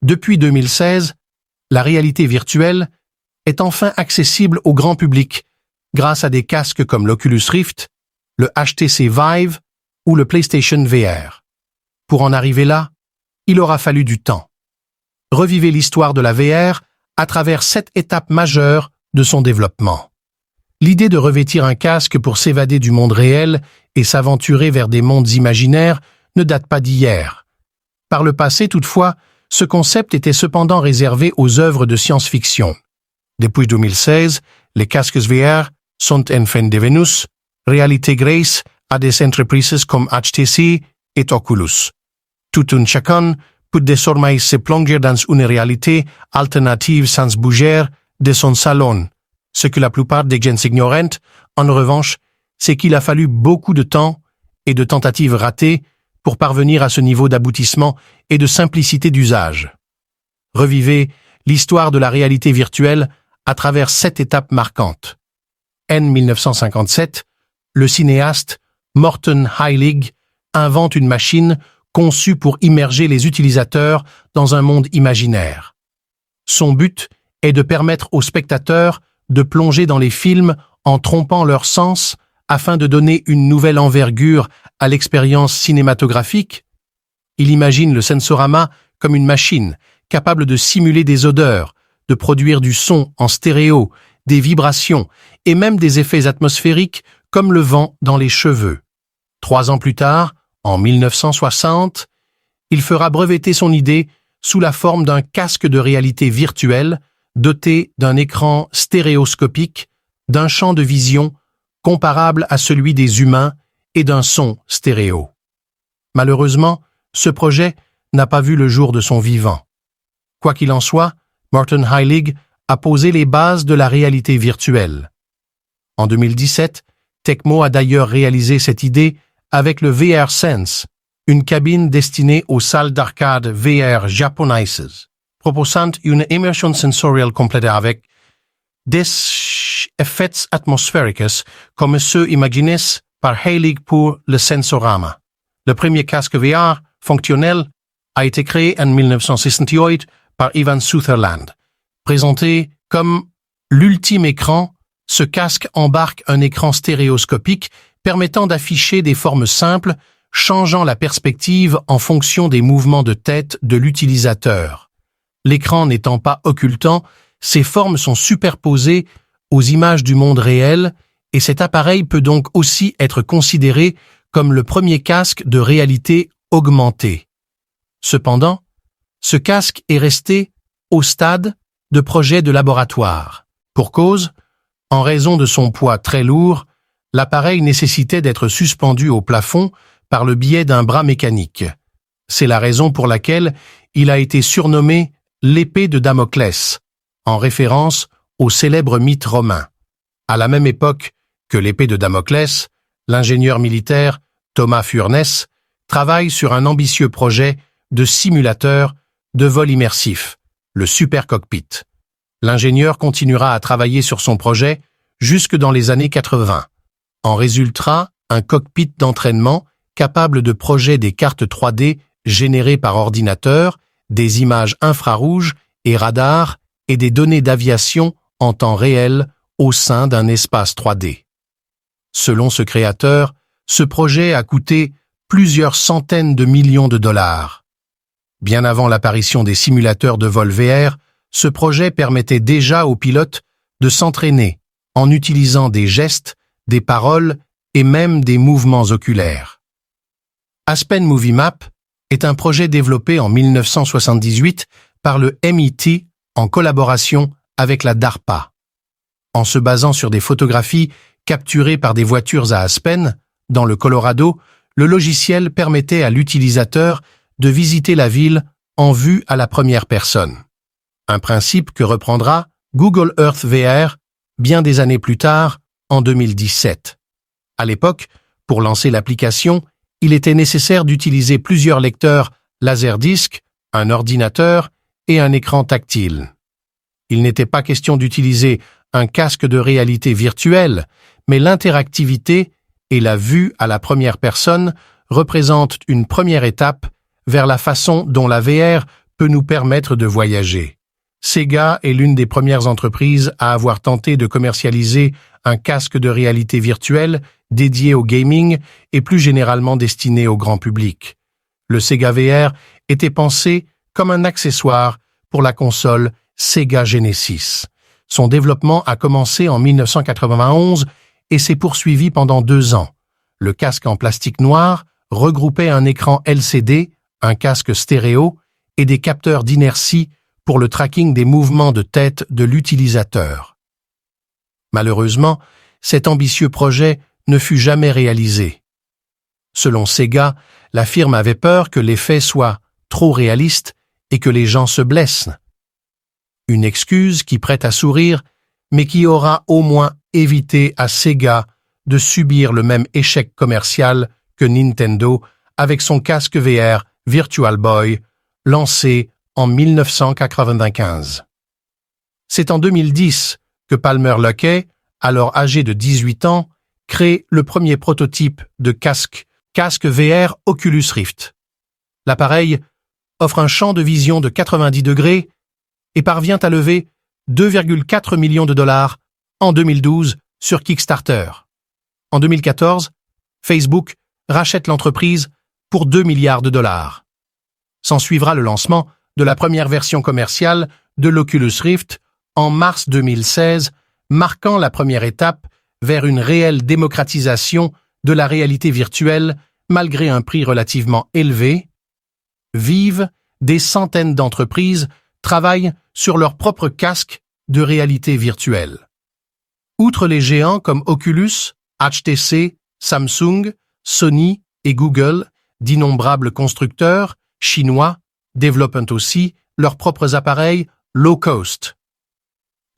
Depuis 2016, la réalité virtuelle est enfin accessible au grand public grâce à des casques comme l'Oculus Rift, le HTC Vive ou le PlayStation VR. Pour en arriver là, il aura fallu du temps. Revivez l'histoire de la VR à travers 7 étapes majeures de son développement. L'idée de revêtir un casque pour s'évader du monde réel et s'aventurer vers des mondes imaginaires ne date pas d'hier. Par le passé, toutefois, ce concept était cependant réservé aux œuvres de science-fiction. Depuis 2016, les casques VR sont enfin devenus réalité grâce à des entreprises comme HTC et Oculus. Tout un chacun peut désormais se plonger dans une réalité alternative sans bouger de son salon. Ce que la plupart des gens ignorent, en revanche, c'est qu'il a fallu beaucoup de temps et de tentatives ratées pour parvenir à ce niveau d'aboutissement et de simplicité d'usage. Revivez l'histoire de la réalité virtuelle à travers 7 étapes marquantes. En 1957, le cinéaste Morten Heilig invente une machine conçue pour immerger les utilisateurs dans un monde imaginaire. Son but est de permettre aux spectateurs de plonger dans les films en trompant leurs sens afin de donner une nouvelle envergure à l'expérience cinématographique. Il imagine le sensorama comme une machine capable de simuler des odeurs, de produire du son en stéréo, des vibrations et même des effets atmosphériques comme le vent dans les cheveux. 3 ans plus tard, en 1960, il fera breveter son idée sous la forme d'un casque de réalité virtuelle doté d'un écran stéréoscopique, d'un champ de vision comparable à celui des humains et d'un son stéréo. Malheureusement, ce projet n'a pas vu le jour de son vivant. Quoi qu'il en soit, Morten Heilig a posé les bases de la réalité virtuelle. En 2017, Tecmo a d'ailleurs réalisé cette idée avec le VR Sense, une cabine destinée aux salles d'arcade VR japonaises, proposant une immersion sensorielle complète avec des effets atmosphériques comme ceux imaginés par Heilig pour le Sensorama. Le premier casque VR fonctionnel a été créé en 1968 par Ivan Sutherland. Présenté comme l'ultime écran, ce casque embarque un écran stéréoscopique permettant d'afficher des formes simples, changeant la perspective en fonction des mouvements de tête de l'utilisateur. L'écran n'étant pas occultant, ces formes sont superposées aux images du monde réel et cet appareil peut donc aussi être considéré comme le premier casque de réalité augmentée. Cependant, ce casque est resté au stade de projet de laboratoire. Pour cause, en raison de son poids très lourd, l'appareil nécessitait d'être suspendu au plafond par le biais d'un bras mécanique. C'est la raison pour laquelle il a été surnommé l'épée de Damoclès, en référence au célèbre mythe romain. À la même époque que l'épée de Damoclès, l'ingénieur militaire Thomas Furness travaille sur un ambitieux projet de simulateur de vol immersif, le Super Cockpit. L'ingénieur continuera à travailler sur son projet jusque dans les années 80. En résultera un cockpit d'entraînement capable de projeter des cartes 3D générées par ordinateur, des images infrarouges et radars et des données d'aviation en temps réel au sein d'un espace 3D. Selon ce créateur, ce projet a coûté plusieurs centaines de millions de dollars. Bien avant l'apparition des simulateurs de vol VR, ce projet permettait déjà aux pilotes de s'entraîner en utilisant des gestes, des paroles et même des mouvements oculaires. Aspen Movie Map est un projet développé en 1978 par le MIT en collaboration avec la DARPA. En se basant sur des photographies capturées par des voitures à Aspen, dans le Colorado, le logiciel permettait à l'utilisateur de visiter la ville en vue à la première personne. Un principe que reprendra Google Earth VR bien des années plus tard, en 2017. À l'époque, pour lancer l'application, il était nécessaire d'utiliser plusieurs lecteurs Laserdisc, un ordinateur et un écran tactile. Il n'était pas question d'utiliser un casque de réalité virtuelle, mais l'interactivité et la vue à la première personne représentent une première étape vers la façon dont la VR peut nous permettre de voyager. Sega est l'une des premières entreprises à avoir tenté de commercialiser un casque de réalité virtuelle dédié au gaming et plus généralement destiné au grand public. Le Sega VR était pensé comme un accessoire pour la console Sega Genesis. Son développement a commencé en 1991 et s'est poursuivi pendant 2 ans. Le casque en plastique noir regroupait un écran LCD, un casque stéréo et des capteurs d'inertie pour le tracking des mouvements de tête de l'utilisateur. Malheureusement, cet ambitieux projet ne fut jamais réalisé. Selon Sega, la firme avait peur que l'effet soit trop réaliste et que les gens se blessent. Une excuse qui prête à sourire, mais qui aura au moins évité à Sega de subir le même échec commercial que Nintendo avec son casque VR Virtual Boy, lancé en 1995. C'est en 2010 que Palmer Luckey, alors âgé de 18 ans, crée le premier prototype de casque VR Oculus Rift. L'appareil offre un champ de vision de 90 degrés et parvient à lever 2,4 millions de dollars en 2012 sur Kickstarter. En 2014, Facebook rachète l'entreprise pour 2 milliards de dollars. S'ensuivra le lancement de la première version commerciale de l'Oculus Rift en mars 2016, marquant la première étape vers une réelle démocratisation de la réalité virtuelle malgré un prix relativement élevé. Vive, des centaines d'entreprises travaillent sur leur propre casque de réalité virtuelle. Outre les géants comme Oculus, HTC, Samsung, Sony et Google, d'innombrables constructeurs chinois développent aussi leurs propres appareils low cost.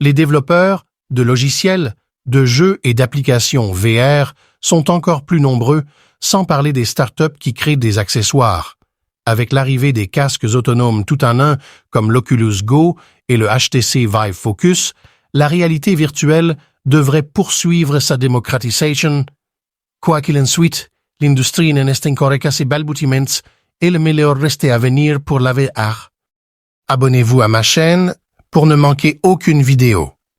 Les développeurs de logiciels, de jeux et d'applications VR sont encore plus nombreux, sans parler des startups qui créent des accessoires. Avec l'arrivée des casques autonomes tout en un comme l'Oculus Go et le HTC Vive Focus, la réalité virtuelle devrait poursuivre sa démocratisation. Quoi qu'il en soit, l'industrie n'en est encore qu'à ses balbutiements et le meilleur reste à venir pour la VR. Abonnez-vous à ma chaîne pour ne manquer aucune vidéo.